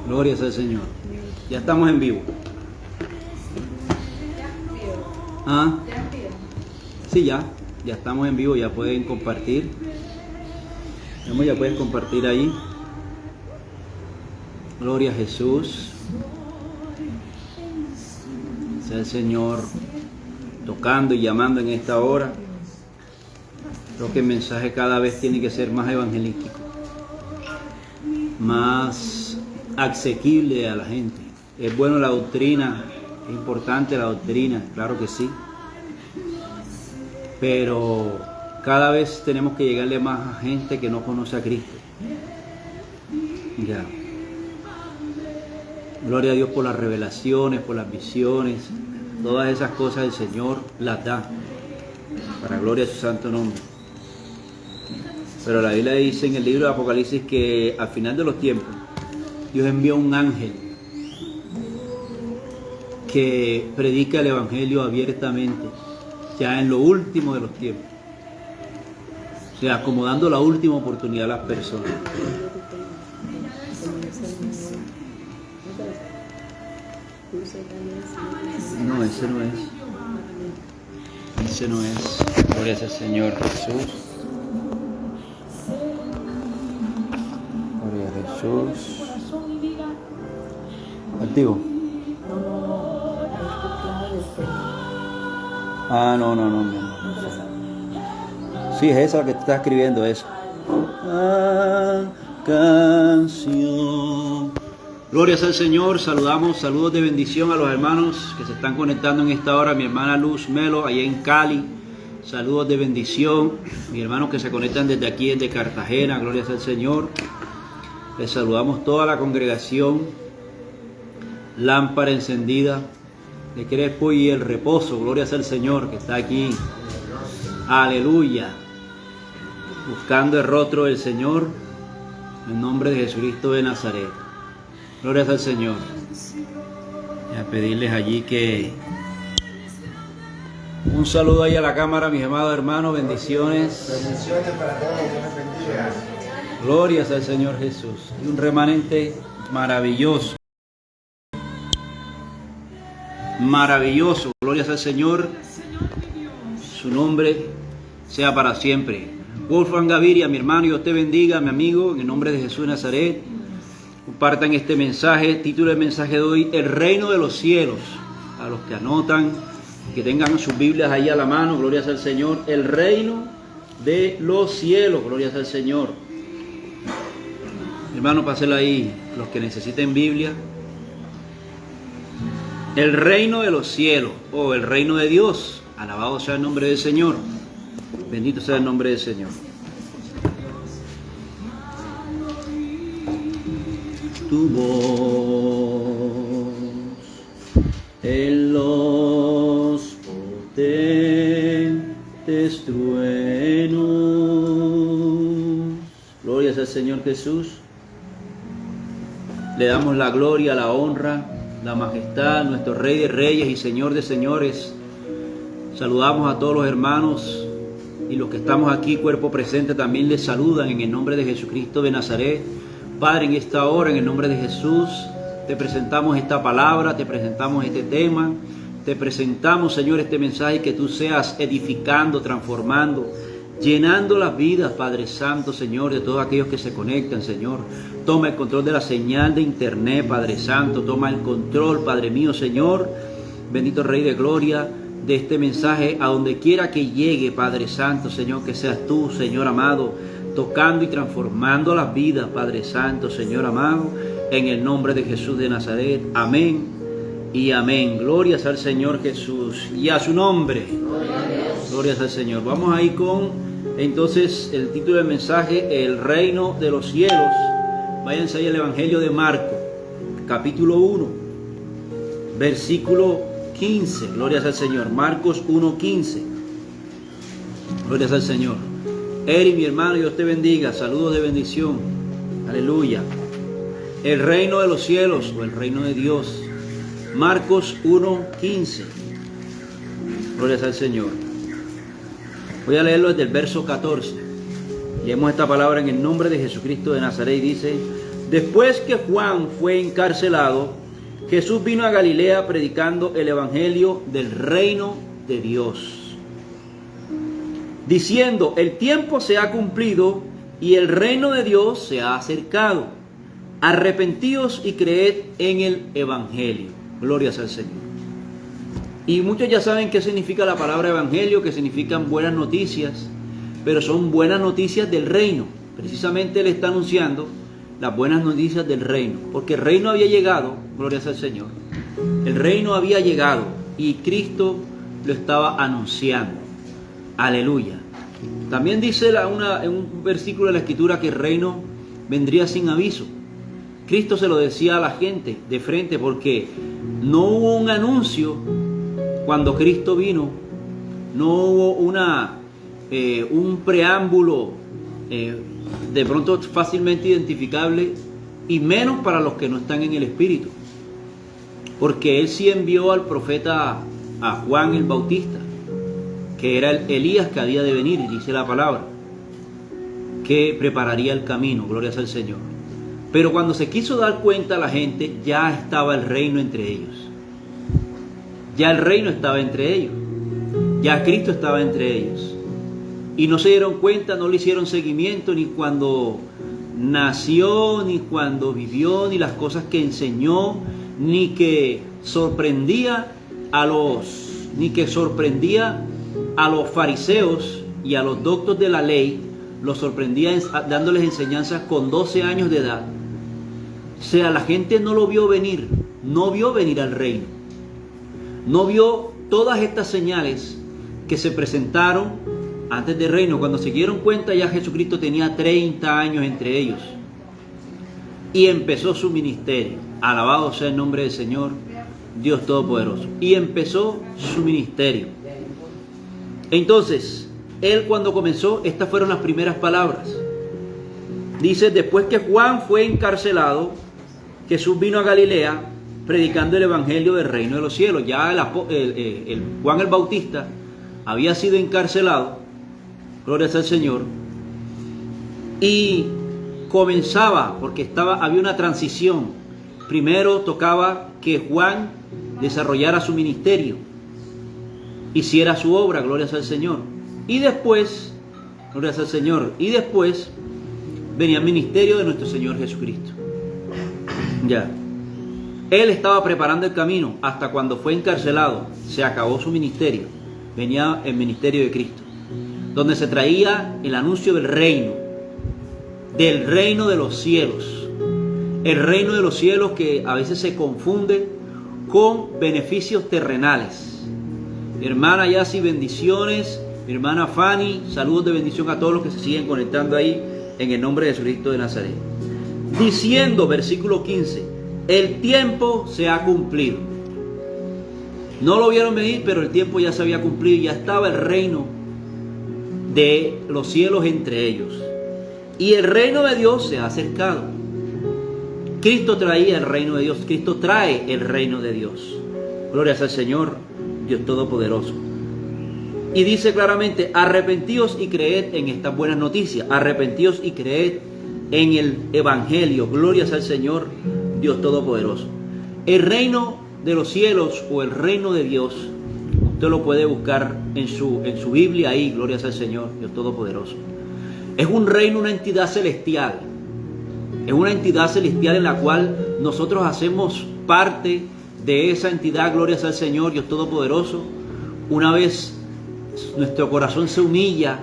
Gloria al Señor. Ya estamos en vivo. ¿Ah? Sí, ya estamos en vivo, ya pueden compartir. Ya pueden compartir ahí. Gloria a Jesús. Sea el Señor tocando y llamando en esta hora. Creo que el mensaje cada vez tiene que ser más evangelístico, más asequible a la gente. Es bueno la doctrina, es importante la doctrina, claro que sí, pero cada vez tenemos que llegarle más a gente que no conoce a Cristo. Ya. Gloria a Dios por las revelaciones, por las visiones, todas esas cosas el Señor las da, para gloria de su santo nombre. Pero la Biblia dice en el libro de Apocalipsis que al final de los tiempos Dios envió un ángel que predica el evangelio abiertamente, ya en lo último de los tiempos, o sea, como dando la última oportunidad a las personas. No, ese no es. Ese no es. Gloria al Señor Jesús. Gloria a Jesús. Activo. Ah, no. Sí, es esa que está escribiendo eso. Canción. Gloria al Señor. Saludos de bendición a los hermanos que se están conectando en esta hora. Mi hermana Luz Melo, allá en Cali. Saludos de bendición. Mis hermanos que se conectan desde aquí, desde Cartagena. Gloria al Señor. Les saludamos toda la congregación. Lámpara encendida de Crespo y el Reposo. Gloria al Señor que está aquí. Aleluya. Buscando el rostro del Señor en nombre de Jesucristo de Nazaret. Gloria al Señor. Y a pedirles allí que un saludo ahí a la cámara, mis amados hermanos. Bendiciones. Bendiciones para todos. Dios les bendiga. Glorias al Señor Jesús. Y un remanente maravilloso. Maravilloso. Glorias al Señor. Su nombre sea para siempre. Wolfgang Gaviria, mi hermano, Dios te bendiga, mi amigo, en el nombre de Jesús de Nazaret. Compartan este mensaje. Título del mensaje de hoy: el reino de los cielos. A los que anotan, que tengan sus Biblias ahí a la mano. Glorias al Señor. El reino de los cielos. Glorias al Señor. Hermano, pásenlo ahí, los que necesiten Biblia. El reino de los cielos, o el reino de Dios. Alabado sea el nombre del Señor. Bendito sea el nombre del Señor. Tu voz en los potentes truenos. Glorias al Señor Jesús. Le damos la gloria, la honra, la majestad, nuestro Rey de Reyes y Señor de Señores. Saludamos a todos los hermanos y los que estamos aquí, cuerpo presente, también les saludan en el nombre de Jesucristo de Nazaret. Padre, en esta hora, en el nombre de Jesús, te presentamos esta palabra, te presentamos este tema, te presentamos, Señor, este mensaje, que tú seas edificando, transformando, llenando las vidas, Padre Santo, Señor, de todos aquellos que se conectan, Señor. Toma el control de la señal de internet, Padre Santo. Toma el control, Padre mío, Señor. Bendito Rey de Gloria, de este mensaje, a donde quiera que llegue, Padre Santo, Señor, que seas tú, Señor amado, tocando y transformando las vidas, Padre Santo, Señor amado, en el nombre de Jesús de Nazaret. Amén y amén. Glorias al Señor Jesús y a su nombre. Glorias al Señor. Vamos ahí con, entonces, el título del mensaje: el reino de los cielos. Váyanse ahí al Evangelio de Marcos, capítulo 1, versículo 15. Glorias al Señor. Marcos 1:15. Glorias al Señor. Eri, mi hermano, Dios te bendiga. Saludos de bendición. Aleluya. El reino de los cielos, o el reino de Dios. Marcos 1:15. Glorias al Señor. Voy a leerlo desde el verso 14. Leemos esta palabra en el nombre de Jesucristo de Nazaret y dice: Después que Juan fue encarcelado, Jesús vino a Galilea predicando el evangelio del reino de Dios, diciendo: el tiempo se ha cumplido y el reino de Dios se ha acercado. Arrepentíos y creed en el evangelio. Gloria al Señor. Y muchos ya saben qué significa la palabra evangelio, que significan buenas noticias, pero son buenas noticias del reino. Precisamente Él está anunciando las buenas noticias del reino, porque el reino había llegado, gloria al Señor. El reino había llegado y Cristo lo estaba anunciando. Aleluya. También dice en un versículo de la Escritura que el reino vendría sin aviso. Cristo se lo decía a la gente de frente, porque no hubo un anuncio cuando Cristo vino, no hubo un preámbulo de pronto fácilmente identificable, y menos para los que no están en el Espíritu, porque Él sí envió al profeta a Juan el Bautista, que era el Elías que había de venir, dice la palabra, que prepararía el camino, gloria al Señor. Pero cuando se quiso dar cuenta la gente, ya estaba el reino entre ellos. Ya el reino estaba entre ellos. Ya Cristo estaba entre ellos. Y no se dieron cuenta, no le hicieron seguimiento, ni cuando nació, ni cuando vivió, ni las cosas que enseñó, ni que sorprendía a los fariseos y a los doctos de la ley. Los sorprendía dándoles enseñanzas con 12 años de edad. O sea, la gente no lo vio venir, no vio venir al reino. No vio todas estas señales que se presentaron antes del reino. Cuando se dieron cuenta, ya Jesucristo tenía 30 años entre ellos. Y empezó su ministerio. Alabado sea el nombre del Señor, Dios Todopoderoso. Y empezó su ministerio. Entonces, Él cuando comenzó, estas fueron las primeras palabras. Dice: después que Juan fue encarcelado, Jesús vino a Galilea predicando el evangelio del reino de los cielos. Ya Juan el Bautista había sido encarcelado, gloria al Señor, y comenzaba, porque había una transición. Primero tocaba que Juan desarrollara su ministerio, hiciera su obra, gloria al Señor, y después, gloria al Señor, y después venía el ministerio de nuestro Señor Jesucristo. Ya. Él estaba preparando el camino hasta cuando fue encarcelado. Se acabó su ministerio. Venía el ministerio de Cristo, donde se traía el anuncio del reino de los cielos. El reino de los cielos que a veces se confunde con beneficios terrenales. Mi hermana Yasi, bendiciones. Mi hermana Fanny, saludos de bendición a todos los que se siguen conectando ahí en el nombre de Jesucristo de Nazaret. Diciendo, versículo 15, el tiempo se ha cumplido. No lo vieron venir, pero el tiempo ya se había cumplido y ya estaba el reino de los cielos entre ellos. Y el reino de Dios se ha acercado. Cristo traía el reino de Dios. Cristo trae el reino de Dios. Gloria al Señor, Dios Todopoderoso. Y dice claramente: arrepentíos y creed en estas buenas noticias. Arrepentíos y creed en el evangelio. Glorias al Señor, Dios Todopoderoso. El reino de los cielos o el reino de Dios, usted lo puede buscar en su Biblia ahí. Glorias al Señor, Dios Todopoderoso. Es un reino, una entidad celestial. Es una entidad celestial en la cual nosotros hacemos parte de esa entidad. Glorias al Señor, Dios Todopoderoso. Una vez nuestro corazón se humilla,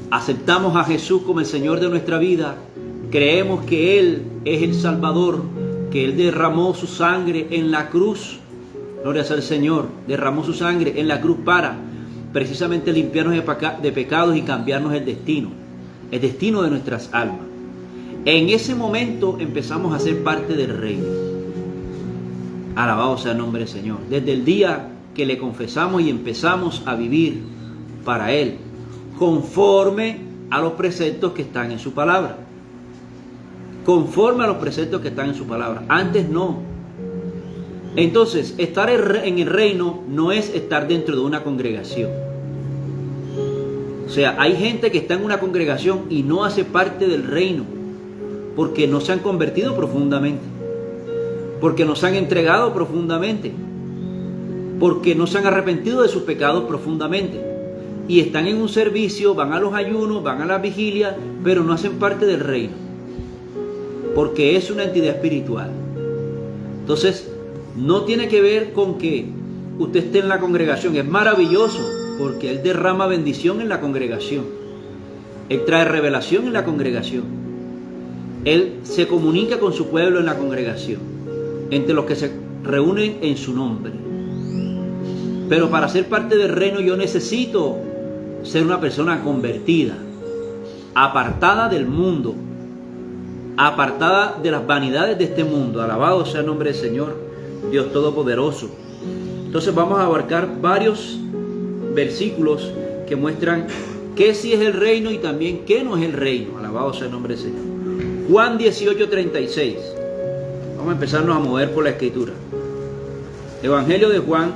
aceptamos a Jesús como el Señor de nuestra vida, creemos que Él es el Salvador, que Él derramó su sangre en la cruz. Gloria al Señor. Derramó su sangre en la cruz para precisamente limpiarnos de pecados y cambiarnos el destino de nuestras almas. En ese momento empezamos a ser parte del reino. Alabado sea el nombre del Señor. Desde el día que le confesamos y empezamos a vivir para Él, conforme a los preceptos que están en su palabra. Conforme a los preceptos que están en su palabra. Antes no. Entonces, estar en el reino no es estar dentro de una congregación. O sea, hay gente que está en una congregación y no hace parte del reino. porque no se han convertido profundamente, porque no se han entregado profundamente, porque no se han arrepentido de sus pecados profundamente, y están en un servicio, van a los ayunos, van a las vigilias, pero no hacen parte del reino, porque es una entidad espiritual. Entonces, no tiene que ver con que usted esté en la congregación. Es maravilloso, porque Él derrama bendición en la congregación. Él trae revelación en la congregación. Él se comunica con su pueblo en la congregación, entre los que se reúnen en su nombre. Pero para ser parte del reino yo necesito ser una persona convertida, apartada del mundo, apartada de las vanidades de este mundo. Alabado sea el nombre del Señor, Dios Todopoderoso. Entonces vamos a abarcar varios versículos que muestran qué sí es el reino y también qué no es el reino. Alabado sea el nombre del Señor. Juan 18:36. Vamos a empezarnos a mover por la escritura. Evangelio de Juan,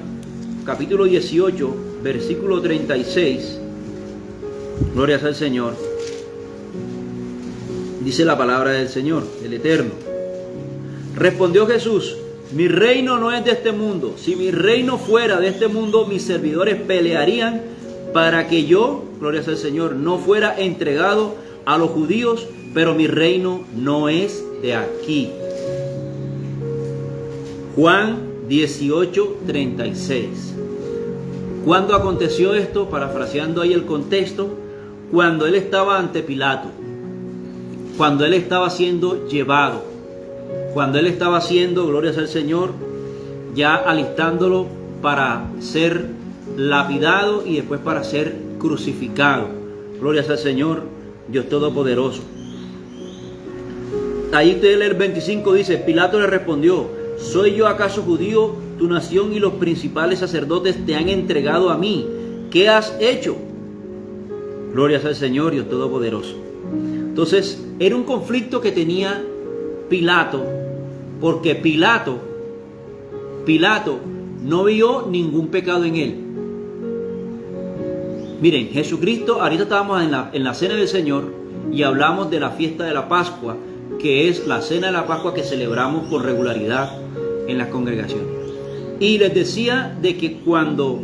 capítulo 18, versículo 36. Gloria sea al Señor. Dice la palabra del Señor, el Eterno. Respondió Jesús: mi reino no es de este mundo. Si mi reino fuera de este mundo, mis servidores pelearían para que yo, gloria sea al Señor, no fuera entregado a los judíos, pero mi reino no es de aquí. Juan 18:36. ¿Cuándo aconteció esto? Parafraseando ahí el contexto, cuando Él estaba ante Pilato, cuando Él estaba siendo llevado, cuando Él estaba haciendo, gloria sea al Señor, ya alistándolo para ser lapidado y después para ser crucificado. Gloria sea al Señor, Dios Todopoderoso. Ahí usted lee el 25, dice: Pilato le respondió: ¿soy yo acaso judío? Tu nación y los principales sacerdotes te han entregado a mí. ¿Qué has hecho? Gloria sea al Señor, Dios Todopoderoso. Entonces, era un conflicto que tenía Pilato, porque Pilato no vio ningún pecado en él. Miren, Jesucristo, ahorita estábamos en la cena del Señor y hablamos de la fiesta de la Pascua, que es la cena de la Pascua que celebramos con regularidad en las congregaciones. Y les decía de que cuando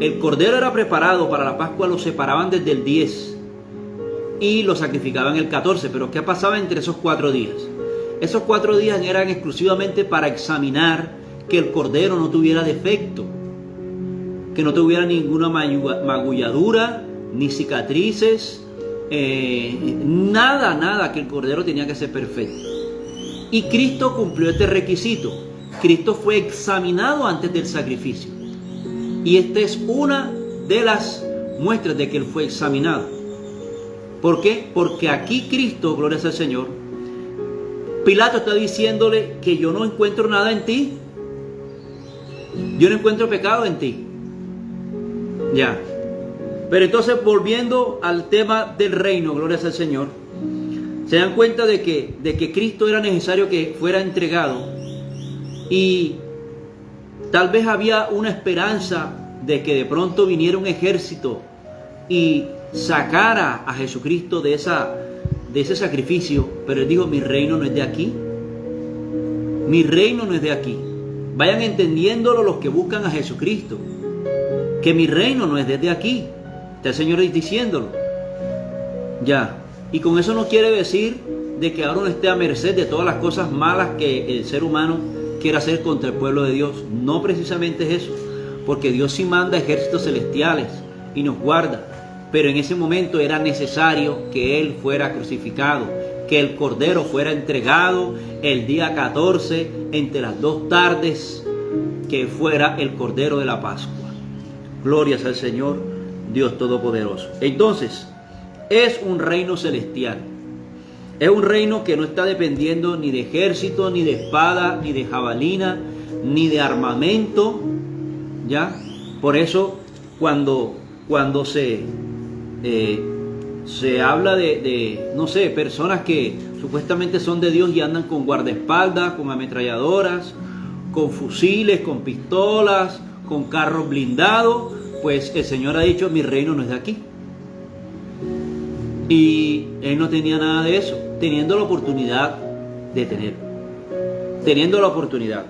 el cordero era preparado para la Pascua, lo separaban desde el 10 y lo sacrificaban el 14. Pero ¿qué pasaba entre esos 4 días? Esos 4 días eran exclusivamente para examinar que el cordero no tuviera defecto, que no tuviera ninguna magulladura, ni cicatrices, nada, que el cordero tenía que ser perfecto. Y Cristo cumplió este requisito. Cristo fue examinado antes del sacrificio. Y esta es una de las muestras de que Él fue examinado. ¿Por qué? Porque aquí Cristo, gloria sea al Señor, Pilato está diciéndole que yo no encuentro nada en ti. Yo no encuentro pecado en ti. Ya. Pero entonces, volviendo al tema del reino, gloria sea al Señor, se dan cuenta de que Cristo era necesario que fuera entregado. Y tal vez había una esperanza de que de pronto viniera un ejército y sacara a Jesucristo de ese sacrificio. Pero Él dijo: mi reino no es de aquí. Mi reino no es de aquí. Vayan entendiéndolo los que buscan a Jesucristo, que mi reino no es desde aquí. Está el Señor diciéndolo. Ya. Y con eso no quiere decir de que ahora uno esté a merced de todas las cosas malas que el ser humano quiere hacer contra el pueblo de Dios. No precisamente es eso, porque Dios sí manda ejércitos celestiales y nos guarda. Pero en ese momento era necesario que Él fuera crucificado, que el Cordero fuera entregado el día 14 entre las 2 tardes, que fuera el Cordero de la Pascua. Glorias al Señor, Dios Todopoderoso. Entonces, es un reino celestial. Es un reino que no está dependiendo ni de ejército, ni de espada, ni de jabalina, ni de armamento. ¿Ya? Por eso, cuando se habla de, no sé, personas que supuestamente son de Dios y andan con guardaespaldas, con ametralladoras, con fusiles, con pistolas, con carros blindados, pues el Señor ha dicho: mi reino no es de aquí. Y Él no tenía nada de eso. teniendo la oportunidad de tenerlo. Teniendo la oportunidad.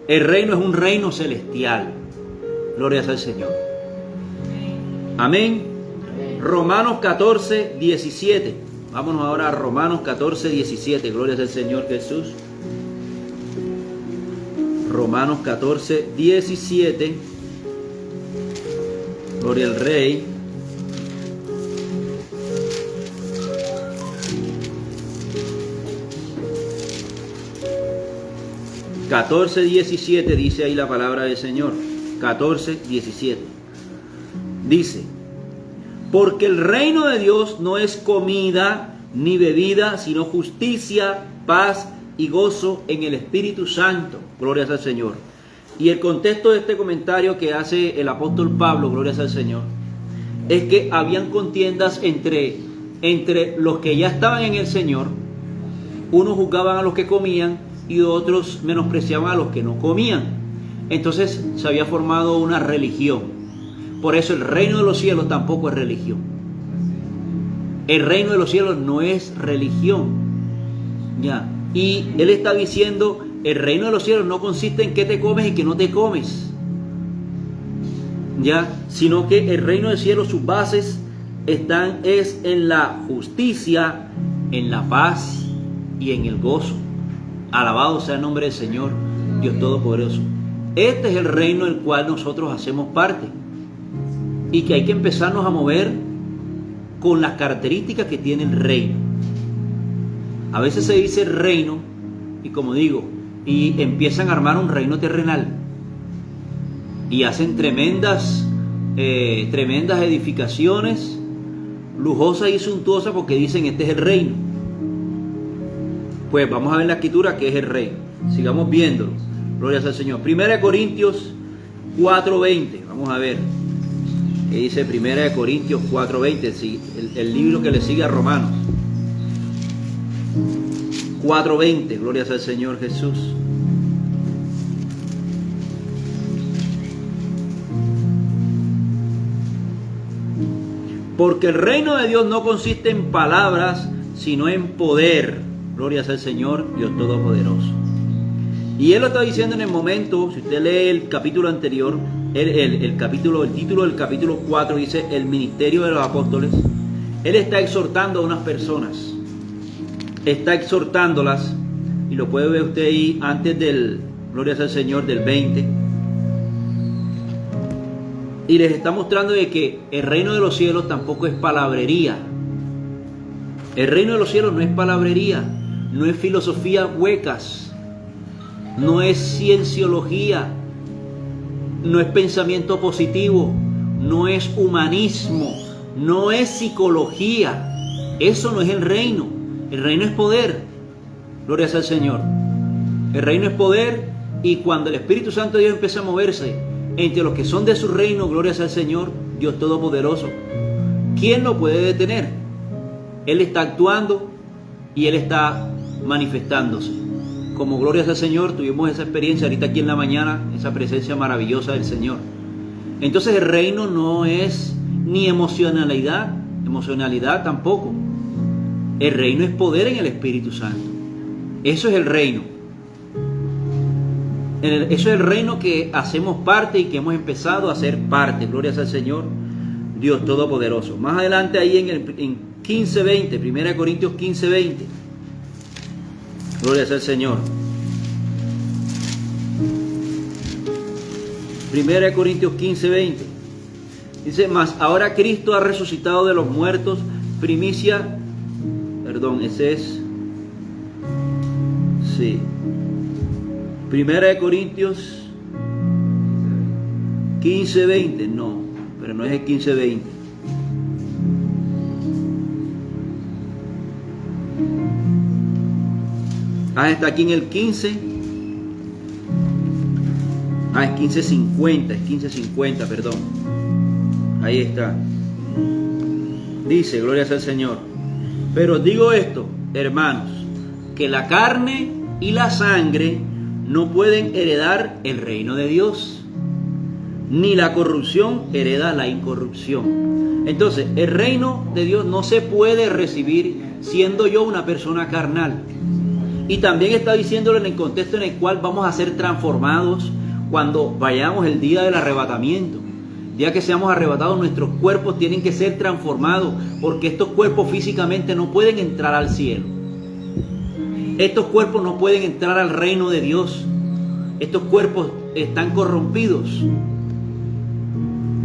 El reino es un reino celestial. Gloria al Señor. Amén. Romanos 14, 17. Vámonos ahora a Romanos 14, 17. Gloria al Señor Jesús. Romanos 14, 17. Gloria al Rey. Catorce 17 dice ahí la palabra del Señor. 14, 17. Dice: porque el reino de Dios no es comida ni bebida, sino justicia, paz y gozo en el Espíritu Santo. Gloria al Señor. Y el contexto de este comentario que hace el apóstol Pablo, gloria al Señor, es que habían contiendas entre los que ya estaban en el Señor. Unos juzgaban a los que comían y otros menospreciaban a los que no comían. Entonces se había formado una religión. Por eso el reino de los cielos tampoco es religión. El reino de los cielos no es religión. Ya. Y él está diciendo, el reino de los cielos no consiste en qué te comes y qué no te comes. Ya. Sino que el reino del cielo, sus bases están en la justicia, en la paz y en el gozo. Alabado sea el nombre del Señor, Dios Todopoderoso. Este es el reino del cual nosotros hacemos parte. Y que hay que empezarnos a mover con las características que tiene el reino. A veces se dice reino, y como digo, y empiezan a armar un reino terrenal. Y hacen tremendas edificaciones, lujosas y suntuosas, porque dicen este es el reino. Pues vamos a ver la escritura que es el reino. Sigamos viéndolo. Gloria al Señor. 1 Corintios 4:20. Vamos a ver qué dice 1 Corintios 4:20, el libro que le sigue a Romanos. 4:20. Gloria al Señor Jesús. Porque el reino de Dios no consiste en palabras, sino en poder. Gloria al Señor, Dios Todopoderoso. Y él lo está diciendo en el momento, si usted lee el capítulo anterior, el título del capítulo 4 dice el ministerio de los apóstoles. Él está exhortando a unas personas. Está exhortándolas, y lo puede ver usted ahí antes del, gloria al Señor, del 20. Y les está mostrando de que el reino de los cielos tampoco es palabrería. El reino de los cielos no es palabrería, no es filosofía huecas, no es cienciología, no es pensamiento positivo, no es humanismo, no es psicología. Eso no es el reino. El reino es poder. Gloria al Señor. El reino es poder, y cuando el Espíritu Santo de Dios empieza a moverse entre los que son de su reino, gloria al Señor, Dios Todopoderoso, ¿quién lo puede detener? Él está actuando y Él está manifestándose. Como gloria al Señor, tuvimos esa experiencia ahorita aquí en la mañana, esa presencia maravillosa del Señor. Entonces el reino no es ni emocionalidad tampoco. El reino es poder en el Espíritu Santo. Eso es el reino. Eso es el reino que hacemos parte y que hemos empezado a hacer parte. Gloria al Señor, Dios Todopoderoso. Más adelante ahí en 15:20, 1 Corintios 15:20. Gloria al Señor. 1 Corintios 15:20. Dice, mas ahora Cristo ha resucitado de los muertos, primicia, ese es, sí, 1 Corintios 15:20, no, pero no es el 15:20. Está aquí en el 15. Es 15:50, perdón. Ahí está. Dice, gloria al Señor. Pero digo esto, hermanos, que la carne y la sangre no pueden heredar el reino de Dios, ni la corrupción hereda la incorrupción. Entonces, el reino de Dios no se puede recibir siendo yo una persona carnal. Y también está diciéndolo en el contexto en el cual vamos a ser transformados cuando vayamos el día del arrebatamiento. El día que seamos arrebatados, nuestros cuerpos tienen que ser transformados, porque estos cuerpos físicamente no pueden entrar al cielo. Estos cuerpos no pueden entrar al reino de Dios. Estos cuerpos están corrompidos.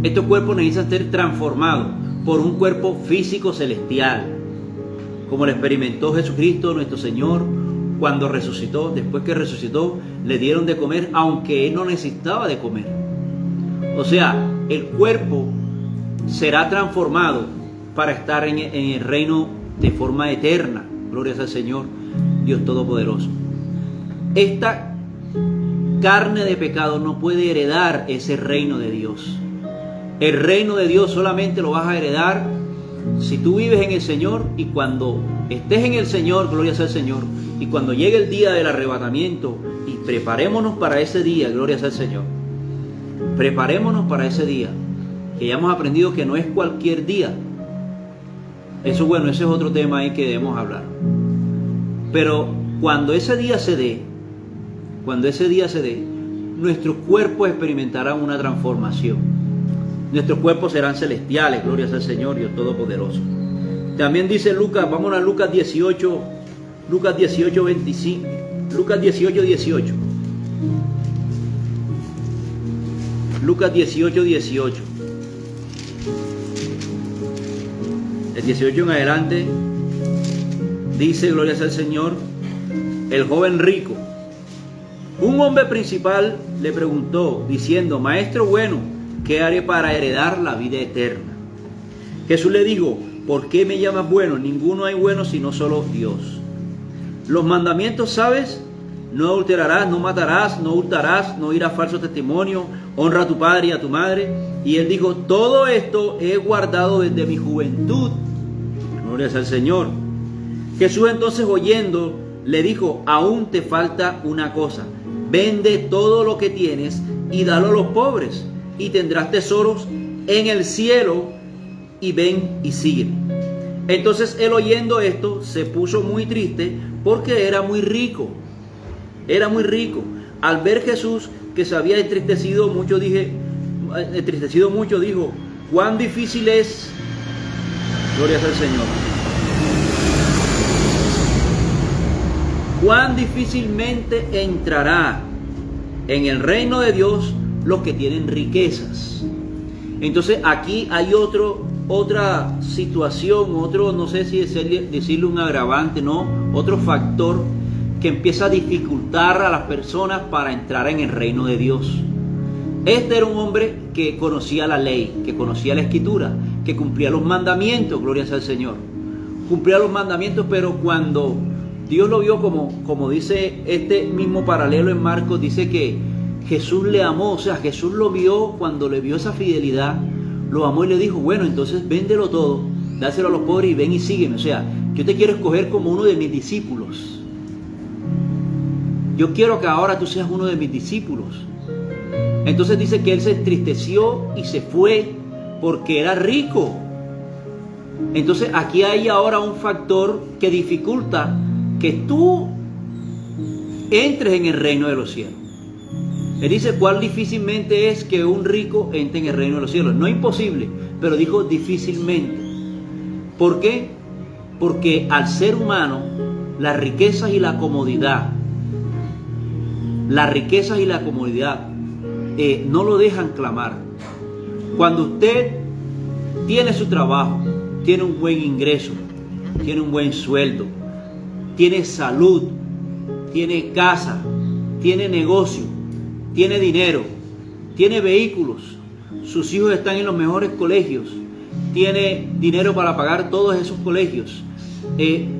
Estos cuerpos necesitan ser transformados por un cuerpo físico celestial, como lo experimentó Jesucristo nuestro Señor cuando resucitó. Después que resucitó, le dieron de comer, aunque Él no necesitaba de comer. O sea, el cuerpo será transformado para estar en el reino de forma eterna. Gloria al Señor, Dios Todopoderoso. Esta carne de pecado no puede heredar ese reino de Dios. El reino de Dios solamente lo vas a heredar si tú vives en el Señor, y cuando estés en el Señor, gloria sea al Señor, y cuando llegue el día del arrebatamiento, y preparémonos para ese día, gloria sea al Señor. Preparémonos para ese día, que ya hemos aprendido que no es cualquier día. Eso, bueno, ese es otro tema ahí que debemos hablar. Pero cuando ese día se dé, nuestros cuerpos experimentarán una transformación. Nuestros cuerpos serán celestiales, gloria sea al Señor, Dios Todopoderoso. También dice Lucas, vamos a Lucas 18, Lucas 18, 25, Lucas 18, 18. Lucas 18, 18. El 18 en adelante dice, gloria sea al Señor, el joven rico. Un hombre principal le preguntó, diciendo, Maestro bueno, ¿qué haré para heredar la vida eterna? Jesús le dijo, ¿por qué me llamas bueno? Ninguno hay bueno sino solo Dios. Los mandamientos, ¿sabes? No adulterarás, no matarás, no hurtarás, no dirás falso testimonio, honra a tu padre y a tu madre. Y él dijo, todo esto he guardado desde mi juventud. Gloria al Señor. Jesús entonces, oyendo, le dijo, aún te falta una cosa. Vende todo lo que tienes y dalo a los pobres, y tendrás tesoros en el cielo, y ven y sígueme. Entonces él, oyendo esto, se puso muy triste, porque era muy rico. Era muy rico. Al ver Jesús que se había entristecido mucho, dijo, cuán difícil es, gloria al Señor, cuán difícilmente entrará en el reino de Dios los que tienen riquezas. Entonces aquí hay otra situación, no sé si decirle un agravante, no, otro factor que empieza a dificultar a las personas para entrar en el reino de Dios. Este era un hombre que conocía la ley, que conocía la escritura, que cumplía los mandamientos, gloria sea al Señor. Cumplía los mandamientos, pero cuando Dios lo vio, como dice este mismo paralelo en Marcos, dice que Jesús le amó, o sea, Jesús lo vio, cuando le vio esa fidelidad, lo amó y le dijo, bueno, entonces véndelo todo, dáselo a los pobres y ven y sígueme. O sea, yo te quiero escoger como uno de mis discípulos. Yo quiero que ahora tú seas uno de mis discípulos. Entonces dice que él se entristeció y se fue porque era rico. Entonces aquí hay ahora un factor que dificulta que tú entres en el reino de los cielos. Él dice, cuán difícilmente es que un rico entre en el reino de los cielos. No imposible, pero dijo difícilmente. ¿Por qué? Porque al ser humano, las riquezas y la comodidad, no lo dejan clamar. Cuando usted tiene su trabajo, tiene un buen ingreso, tiene un buen sueldo, tiene salud, tiene casa, tiene negocio, tiene dinero, tiene vehículos, sus hijos están en los mejores colegios, tiene dinero para pagar todos esos colegios,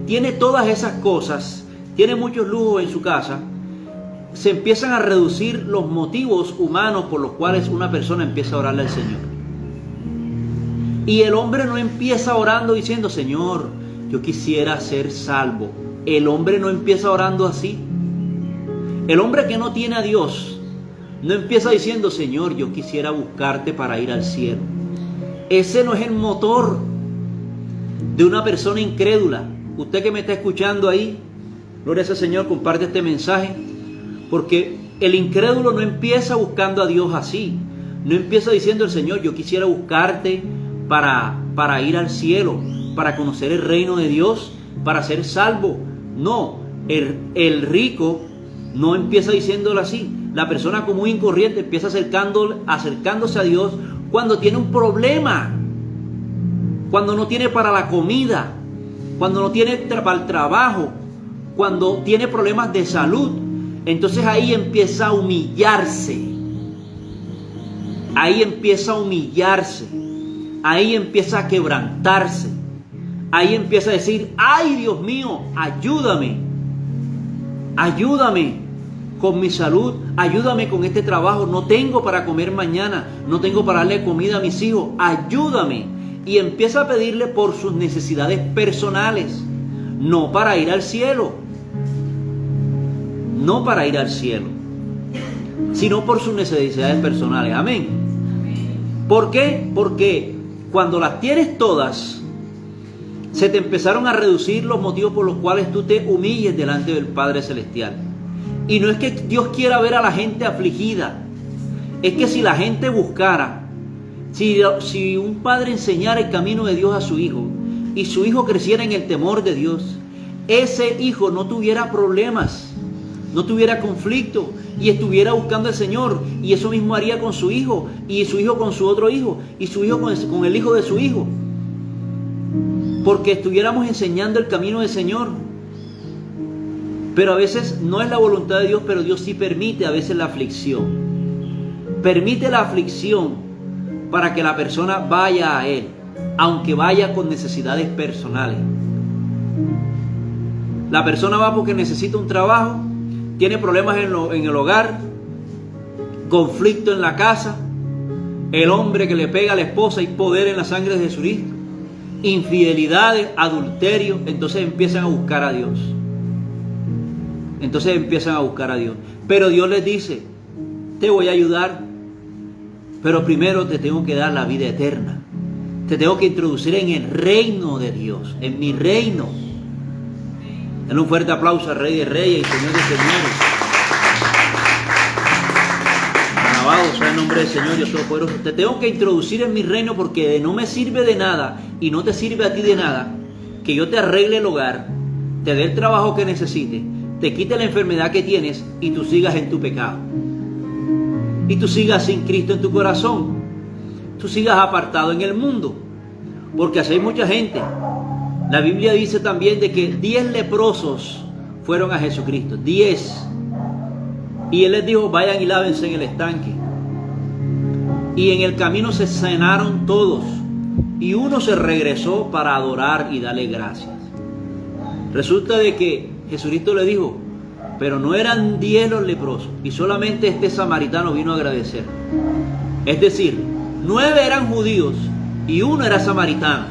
tiene todas esas cosas, tiene muchos lujos en su casa, se empiezan a reducir los motivos humanos por los cuales una persona empieza a orarle al Señor. Y el hombre no empieza orando diciendo, Señor, yo quisiera ser salvo. El hombre no empieza orando así. El hombre que no tiene a Dios no empieza diciendo, Señor, yo quisiera buscarte para ir al cielo. Ese no es el motor de una persona incrédula, usted que me está escuchando ahí, gloria al Señor, comparte este mensaje, porque el incrédulo no empieza buscando a Dios así. No empieza diciendo el Señor, yo quisiera buscarte para ir al cielo, para conocer el reino de Dios, para ser salvo. No, el rico no empieza diciéndolo así. La persona común y corriente empieza acercándose a Dios cuando tiene un problema, cuando no tiene para la comida, cuando no tiene para el trabajo, cuando tiene problemas de salud. Entonces ahí empieza a humillarse. Ahí empieza a humillarse. Ahí empieza a quebrantarse. Ahí empieza a decir, ay Dios mío, ayúdame. Ayúdame con mi salud. Ayúdame con este trabajo. No tengo para comer mañana. No tengo para darle comida a mis hijos. Ayúdame. Y empieza a pedirle por sus necesidades personales. No para ir al cielo. No para ir al cielo, sino por sus necesidades personales. Amén. ¿Por qué? Porque cuando las tienes todas, se te empezaron a reducir los motivos por los cuales tú te humilles delante del Padre Celestial. Y no es que Dios quiera ver a la gente afligida, es que si la gente buscara, si un padre enseñara el camino de Dios a su hijo, y su hijo creciera en el temor de Dios, ese hijo no tuviera problemas, no tuviera conflicto y estuviera buscando al Señor, y eso mismo haría con su hijo, y su hijo con su otro hijo, y su hijo con el hijo de su hijo, porque estuviéramos enseñando el camino del Señor. Pero a veces no es la voluntad de Dios, pero Dios sí permite a veces la aflicción. Permite la aflicción para que la persona vaya a Él, aunque vaya con necesidades personales. La persona va porque necesita un trabajo, tiene problemas en el hogar, conflicto en la casa, el hombre que le pega a la esposa y poder en la sangre de Jesucristo, infidelidades, adulterio. Entonces empiezan a buscar a Dios. Pero Dios les dice, te voy a ayudar, pero primero te tengo que dar la vida eterna. Te tengo que introducir en el reino de Dios, en mi reino. En un fuerte aplauso al Rey de Reyes y Señor de Señores. Alabado sea el nombre del Señor, Dios Todopoderoso. Te tengo que introducir en mi reino, porque no me sirve de nada y no te sirve a ti de nada que yo te arregle el hogar, te dé el trabajo que necesites, te quite la enfermedad que tienes y tú sigas en tu pecado. Y tú sigas sin Cristo en tu corazón. Tú sigas apartado en el mundo. Porque así hay mucha gente. La Biblia dice también de que 10 leprosos fueron a Jesucristo. 10. Y Él les dijo, vayan y lávense en el estanque. Y en el camino se sanaron todos. Y uno se regresó para adorar y darle gracias. Resulta de que Jesucristo le dijo, pero no eran 10 los leprosos. Y solamente este samaritano vino a agradecer. Es decir, 9 eran judíos y uno era samaritano.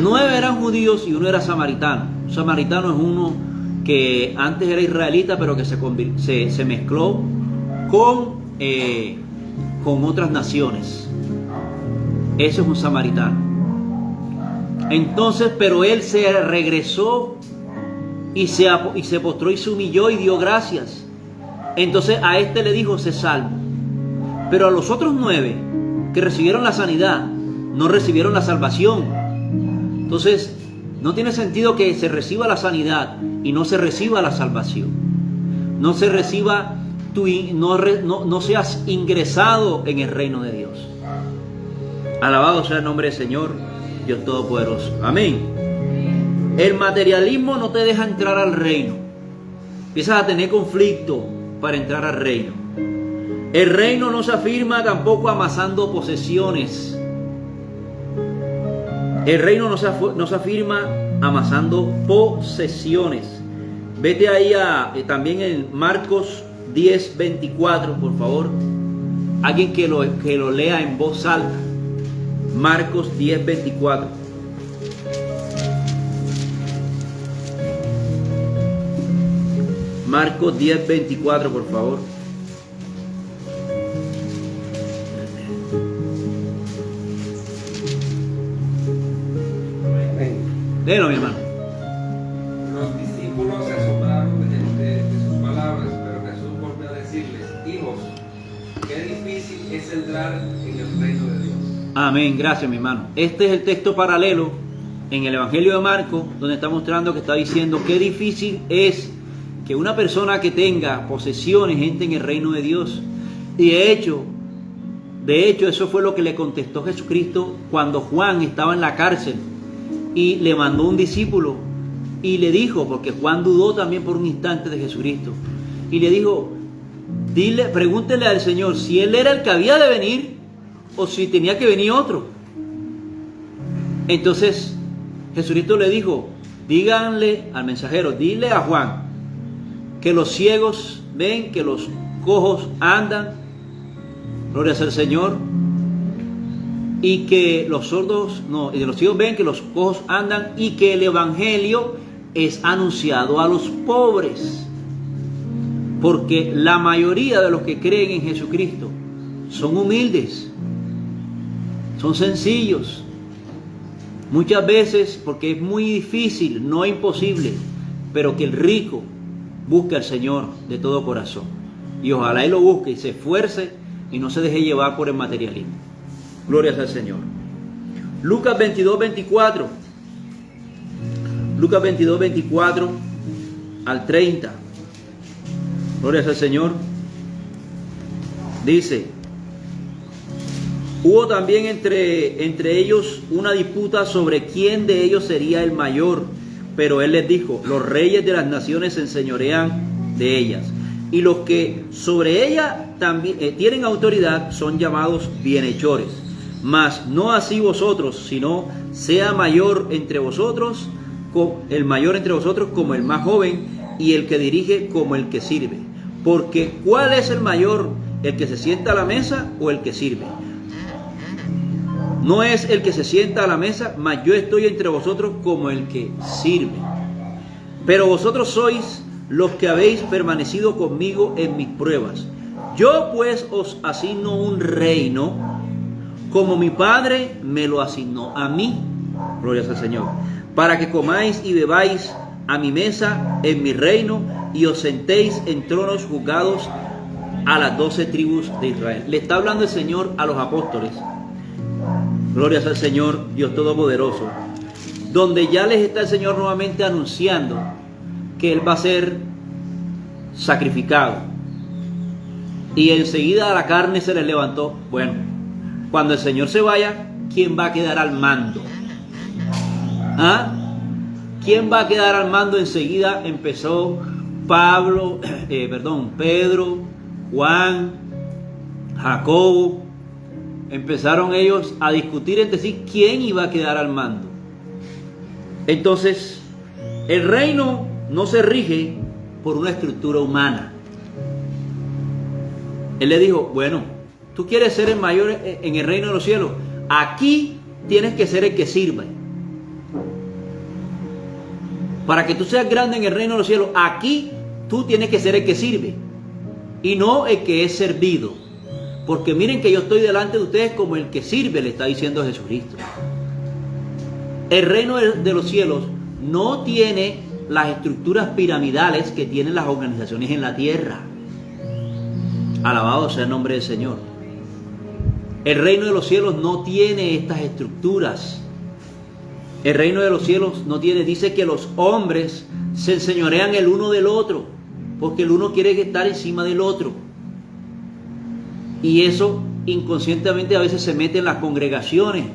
9 eran judíos y uno era samaritano. Un samaritano es uno que antes era israelita, pero que se mezcló con otras naciones. Eso es un samaritano. Entonces, pero él se regresó y se postró y se humilló y dio gracias. Entonces a este le dijo, se salvo. Pero a los otros 9 que recibieron la sanidad, no recibieron la salvación. Entonces, no tiene sentido que se reciba la sanidad y no se reciba la salvación. No se reciba, no seas ingresado en el reino de Dios. Alabado sea el nombre del Señor, Dios Todopoderoso. Amén. El materialismo no te deja entrar al reino. Empiezas a tener conflicto para entrar al reino. El reino no se afirma tampoco amasando posesiones. El reino no se afirma amasando posesiones. Vete ahí también en Marcos 10:24, por favor. Alguien que lo lea en voz alta. Marcos 10:24. Marcos 10:24, por favor. Léelo, mi hermano. Los discípulos se asombraron de sus palabras, pero Jesús volvió a decirles: hijos, qué difícil es entrar en el reino de Dios. Amén, gracias, mi hermano. Este es el texto paralelo en el Evangelio de Marcos, donde está mostrando que está diciendo qué difícil es que una persona que tenga posesiones entre en el reino de Dios. Y de hecho, eso fue lo que le contestó Jesucristo cuando Juan estaba en la cárcel y le mandó un discípulo y le dijo, porque Juan dudó también por un instante de Jesucristo, y le dijo: pregúntele al Señor si él era el que había de venir o si tenía que venir otro. Entonces Jesucristo le dijo: díganle al mensajero, dile a Juan que los ciegos ven, que los cojos andan, gloria al Señor, y que los sordos, y los ciegos ven, que los cojos andan, y que el evangelio es anunciado a los pobres. Porque la mayoría de los que creen en Jesucristo son humildes, son sencillos. Muchas veces, porque es muy difícil, no imposible, pero que el rico busque al Señor de todo corazón. Y ojalá él lo busque y se esfuerce y no se deje llevar por el materialismo. Glorias al Señor. Lucas 22, 24. Lucas 22, 24 al 30. Glorias al Señor. Dice: hubo también entre ellos una disputa sobre quién de ellos sería el mayor. Pero él les dijo: los reyes de las naciones se enseñorean de ellas, y los que sobre ellas también tienen autoridad son llamados bienhechores. Mas no así vosotros, sino sea mayor entre vosotros, el mayor entre vosotros como el más joven, y el que dirige como el que sirve. Porque ¿cuál es el mayor, el que se sienta a la mesa o el que sirve? No es el que se sienta a la mesa, mas yo estoy entre vosotros como el que sirve. Pero vosotros sois los que habéis permanecido conmigo en mis pruebas. Yo pues os asigno un reino, como mi Padre me lo asignó a mí. Gloria al Señor. Para que comáis y bebáis a mi mesa en mi reino, y os sentéis en tronos juzgados a las 12 tribus de Israel. Le está hablando el Señor a los apóstoles. Glorias al Señor, Dios Todopoderoso, donde ya les está el Señor nuevamente anunciando que Él va a ser sacrificado. Y enseguida la carne se les levantó. Bueno, cuando el Señor se vaya, ¿quién va a quedar al mando? ¿Ah? ¿Quién va a quedar al mando? Enseguida empezó Pedro, Juan, Jacobo. Empezaron ellos a discutir entre sí quién iba a quedar al mando. Entonces, el reino no se rige por una estructura humana. Él le dijo: bueno, tú quieres ser el mayor en el reino de los cielos, aquí tienes que ser el que sirva. Para que tú seas grande en el reino de los cielos, aquí tú tienes que ser el que sirve y no el que es servido. Porque miren que yo estoy delante de ustedes como el que sirve, le está diciendo Jesucristo. El reino de los cielos no tiene las estructuras piramidales que tienen las organizaciones en la tierra. Alabado sea el nombre del Señor. El reino de los cielos no tiene estas estructuras. El reino de los cielos no tiene, dice que los hombres se enseñorean el uno del otro, porque el uno quiere estar encima del otro. Y eso inconscientemente a veces se mete en las congregaciones.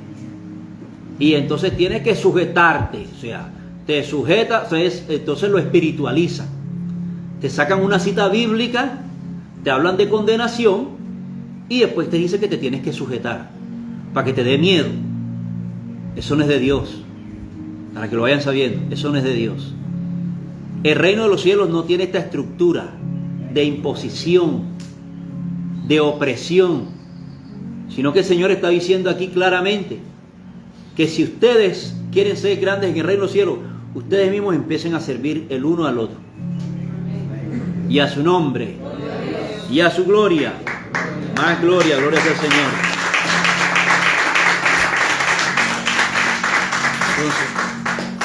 Y entonces tienes que sujetarte, o sea, te sujeta, entonces lo espiritualiza. Te sacan una cita bíblica, te hablan de condenación y después te dice que te tienes que sujetar para que te dé miedo. Eso no es de Dios. Para que lo vayan sabiendo, eso no es de Dios. El reino de los cielos no tiene esta estructura de imposición, de opresión, sino que el Señor está diciendo aquí claramente que si ustedes quieren ser grandes en el reino de los cielos, ustedes mismos empiecen a servir el uno al otro. Y a su nombre, y a su gloria, más gloria, gloria al Señor. Entonces,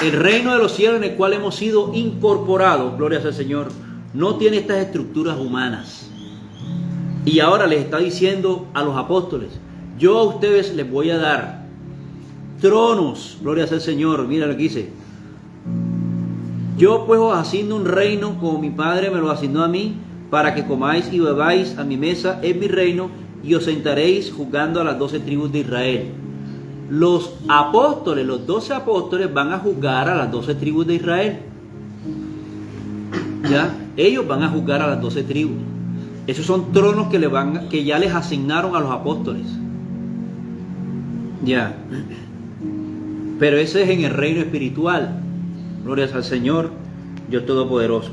El reino de los cielos en el cual hemos sido incorporados, gloria al Señor, no tiene estas estructuras humanas. Y ahora les está diciendo a los apóstoles, yo a ustedes les voy a dar tronos, gloria al Señor. Mira lo que dice, yo pues os asigno un reino como mi Padre me lo asignó a mí, para que comáis y bebáis a mi mesa en mi reino, y os sentaréis juzgando a las 12 tribus de Israel. Los apóstoles, los 12 apóstoles van a juzgar a las 12 tribus de Israel. ¿Ya? Ellos van a juzgar a las 12 tribus. Esos son tronos que ya les asignaron a los apóstoles. Ya. Pero ese es en el reino espiritual. Glorias al Señor, Dios Todopoderoso.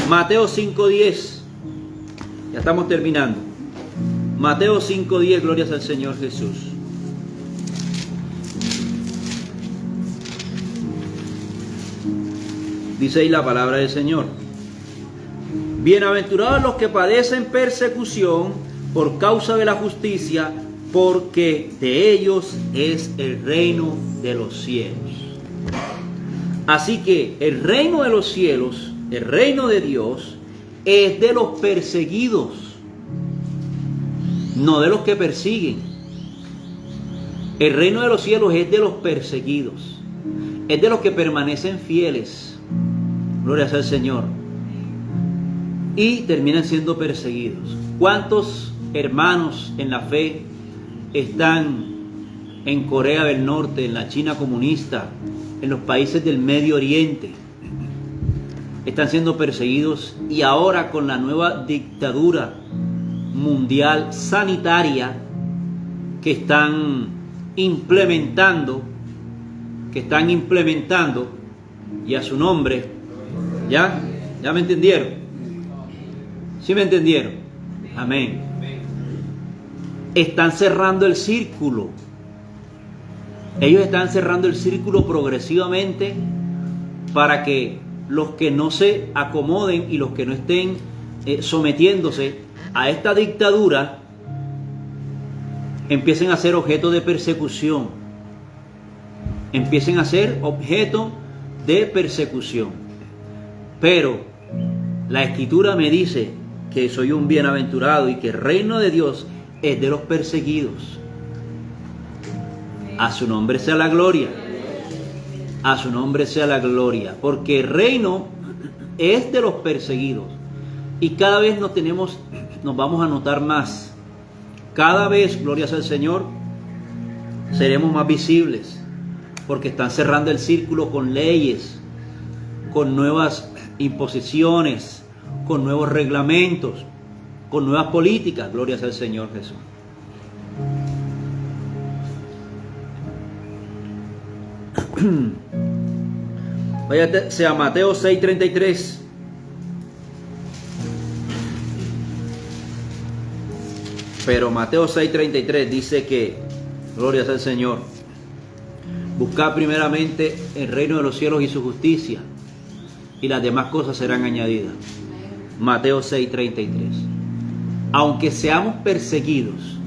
Mateo 5:10. Ya estamos terminando. Mateo 5:10, glorias al Señor Jesús. Dice ahí la palabra del Señor. Bienaventurados los que padecen persecución por causa de la justicia, porque de ellos es el reino de los cielos. Así que el reino de los cielos, el reino de Dios, es de los perseguidos, no de los que persiguen. El reino de los cielos es de los perseguidos, es de los que permanecen fieles. Gloria al Señor. Y terminan siendo perseguidos. ¿Cuántos hermanos en la fe están en Corea del Norte, en la China comunista, en los países del Medio Oriente? Están siendo perseguidos, y ahora con la nueva dictadura mundial sanitaria que están implementando, y a su nombre, ¿ya me entendieron? ¿Sí me entendieron? Amén. Están cerrando el círculo. Ellos están cerrando el círculo progresivamente para que los que no se acomoden y los que no estén sometiéndose a esta dictadura empiecen a ser objeto de persecución. Empiecen a ser objeto de persecución. Pero la Escritura me dice que soy un bienaventurado y que el reino de Dios es de los perseguidos. A su nombre sea la gloria. A su nombre sea la gloria. Porque el reino es de los perseguidos. Y cada vez nos vamos a notar más. Cada vez, glorias al Señor, seremos más visibles. Porque están cerrando el círculo con leyes, con nuevas imposiciones, con nuevos reglamentos, con nuevas políticas. Glorias al Señor Jesús. Váyase a Mateo 6:33. Pero Mateo 6:33 dice que, glorias al Señor, buscad primeramente el reino de los cielos y su justicia, y las demás cosas serán añadidas. Mateo 6:33. Aunque seamos perseguidos,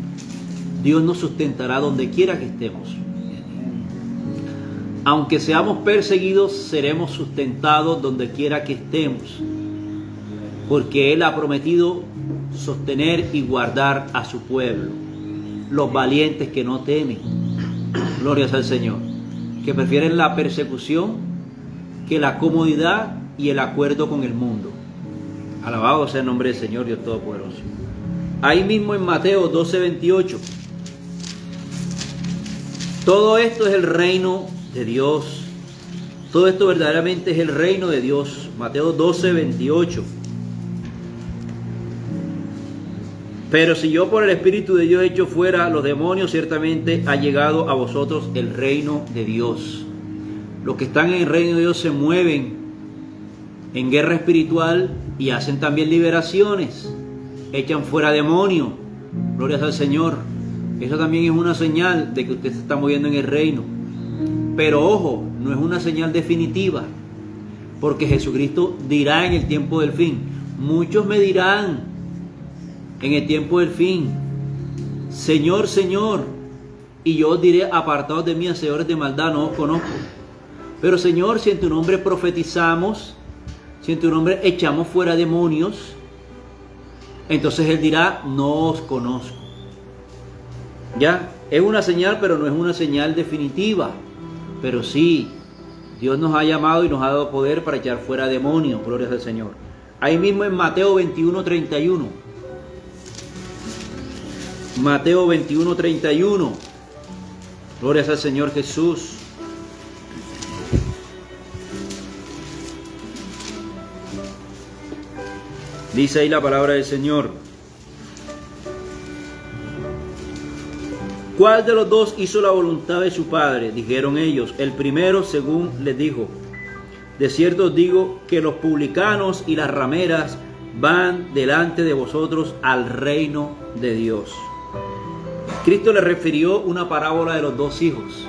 Dios nos sustentará donde quiera que estemos. Aunque seamos perseguidos, seremos sustentados donde quiera que estemos, porque Él ha prometido sostener y guardar a su pueblo, los valientes que no temen. Glorias al Señor, que prefieren la persecución que la comodidad y el acuerdo con el mundo. Alabado sea el nombre del Señor Dios Todopoderoso. Ahí mismo en Mateo 12:28. Todo esto es el reino de Dios. Todo esto verdaderamente es el reino de Dios. Mateo 12:28. Pero si yo por el Espíritu de Dios echo fuera a los demonios, ciertamente ha llegado a vosotros el reino de Dios. Los que están en el reino de Dios se mueven en guerra espiritual y hacen también liberaciones. Echan fuera demonios. Glorias al Señor. Eso también es una señal de que usted se está moviendo en el reino. Pero ojo, no es una señal definitiva, porque Jesucristo dirá en el tiempo del fin. Muchos me dirán en el tiempo del fin: Señor, Señor. Y yo os diré: apartados de mí, hacedores de maldad, no os conozco. Pero Señor, si en tu nombre profetizamos, si en tu nombre echamos fuera demonios, entonces Él dirá, no os conozco. Ya, es una señal, pero no es una señal definitiva. Pero sí, Dios nos ha llamado y nos ha dado poder para echar fuera demonios, gloria al Señor. Ahí mismo en Mateo 21:31. Mateo 21:31. Gloria al Señor Jesús. Dice ahí la palabra del Señor. ¿Cuál de los dos hizo la voluntad de su padre? Dijeron ellos. El primero, según les dijo. De cierto os digo que los publicanos y las rameras van delante de vosotros al reino de Dios. Cristo le refirió una parábola de los dos hijos.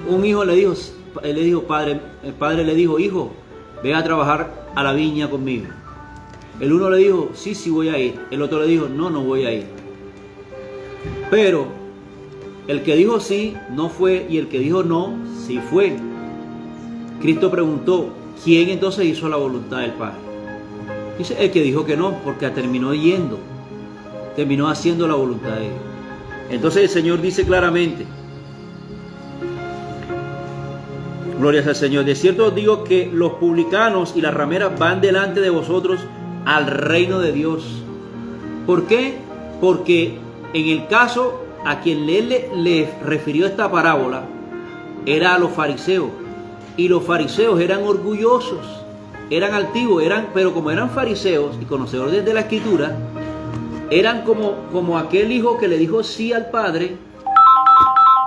Un hijo le dijo, el padre le dijo, hijo, ve a trabajar a la viña conmigo. El uno le dijo, sí voy a ir. El otro le dijo, no voy a ir. Pero el que dijo sí, no fue, y el que dijo no, sí fue. Cristo preguntó, ¿quién entonces hizo la voluntad del Padre? Dice, el que dijo que no, porque terminó yendo, terminó haciendo la voluntad de Él. Entonces el Señor dice claramente, gloria al Señor, de cierto os digo que los publicanos y las rameras van delante de vosotros al reino de Dios. ¿Por qué? Porque en el caso a quien Él le refirió esta parábola era a los fariseos, y los fariseos eran orgullosos, eran altivos, pero como eran fariseos y conocedores de la Escritura, eran como aquel hijo que le dijo sí al Padre,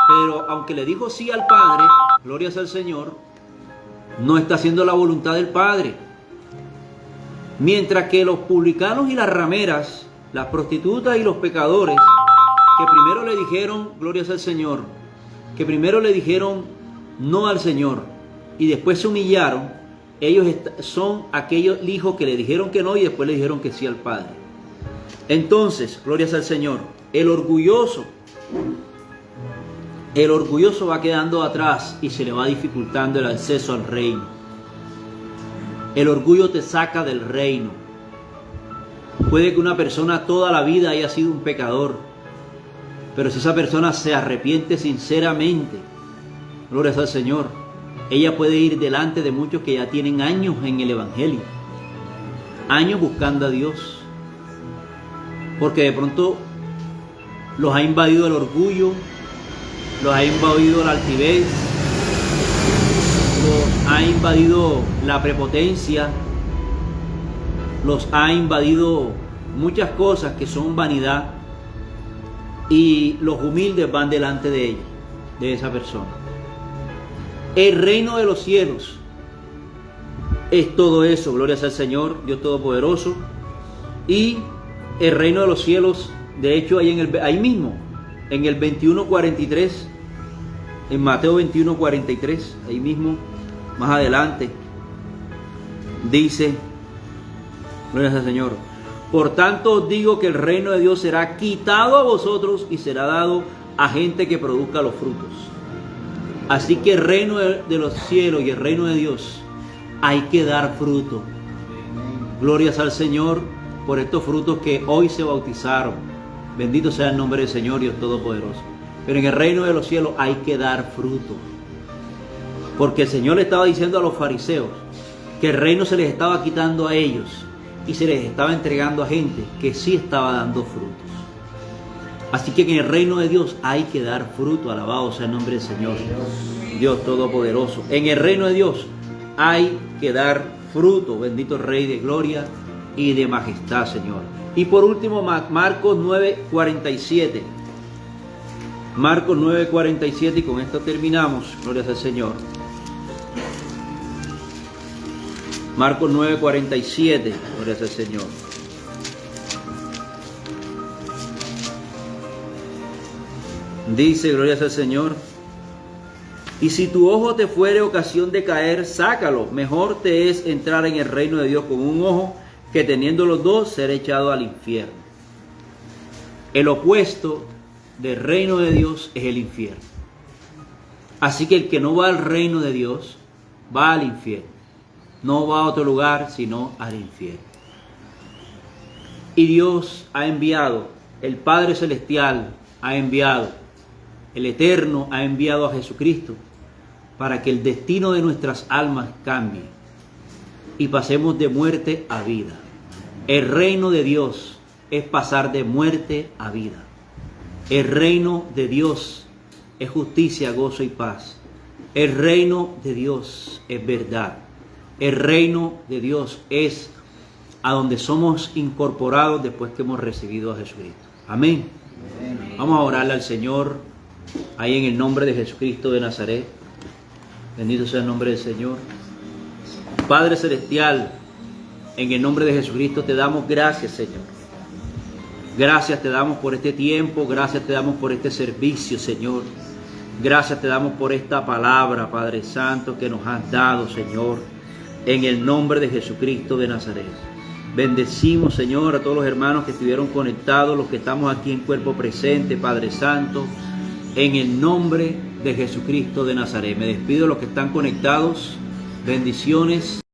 pero aunque le dijo sí al Padre, gloria al Señor, no está haciendo la voluntad del Padre. Mientras que los publicanos y las rameras, las prostitutas y los pecadores, que primero le dijeron, gloria al Señor, que primero le dijeron no al Señor y después se humillaron, ellos son aquellos hijos que le dijeron que no y después le dijeron que sí al Padre. Entonces, gloria al Señor, el orgulloso va quedando atrás y se le va dificultando el acceso al reino. El orgullo te saca del reino. Puede que una persona toda la vida haya sido un pecador, pero si esa persona se arrepiente sinceramente, gloria al Señor, ella puede ir delante de muchos que ya tienen años en el Evangelio, años buscando a Dios, porque de pronto los ha invadido el orgullo, los ha invadido la altivez, los ha invadido la prepotencia, los ha invadido muchas cosas que son vanidad, y los humildes van delante de ella, de esa persona. El reino de los cielos es todo eso, gloria al Señor, Dios Todopoderoso. Y el reino de los cielos, de hecho, ahí mismo, en el 21:43, en Mateo 21:43, ahí mismo, más adelante, dice, gloria al Señor, por tanto os digo que el reino de Dios será quitado a vosotros y será dado a gente que produzca los frutos. Así que el reino de los cielos y el reino de Dios hay que dar fruto. Glorias al Señor por estos frutos que hoy se bautizaron. Bendito sea el nombre del Señor Dios Todopoderoso. Pero en el reino de los cielos hay que dar fruto. Porque el Señor le estaba diciendo a los fariseos que el reino se les estaba quitando a ellos y se les estaba entregando a gente que sí estaba dando frutos. Así que en el reino de Dios hay que dar fruto. Alabado sea el nombre del Señor Dios Todopoderoso. En el reino de Dios hay que dar fruto. Bendito Rey de gloria y de majestad, Señor. Y por último, Marcos 9:47. Marcos 9:47, y con esto terminamos. Gloria al Señor. Marcos 9:47. Gloria al Señor. Dice, gloria al Señor, y si tu ojo te fuere ocasión de caer, sácalo. Mejor te es entrar en el reino de Dios con un ojo que teniendo los dos ser echado al infierno. El opuesto del reino de Dios es el infierno. Así que el que no va al reino de Dios, va al infierno. No va a otro lugar, sino al infierno. Y Dios ha enviado, el Padre Celestial ha enviado, el Eterno ha enviado a Jesucristo para que el destino de nuestras almas cambie y pasemos de muerte a vida. El reino de Dios es pasar de muerte a vida. El reino de Dios es justicia, gozo y paz. El reino de Dios es verdad. El reino de Dios es a donde somos incorporados después que hemos recibido a Jesucristo. Amén. Vamos a orarle al Señor ahí en el nombre de Jesucristo de Nazaret. Bendito sea el nombre del Señor. Padre Celestial, en el nombre de Jesucristo te damos gracias, Señor. Gracias te damos por este tiempo, gracias te damos por este servicio, Señor. Gracias te damos por esta palabra, Padre Santo, que nos has dado, Señor, en el nombre de Jesucristo de Nazaret. Bendecimos, Señor, a todos los hermanos que estuvieron conectados, los que estamos aquí en cuerpo presente, Padre Santo, en el nombre de Jesucristo de Nazaret. Me despido de los que están conectados. Bendiciones.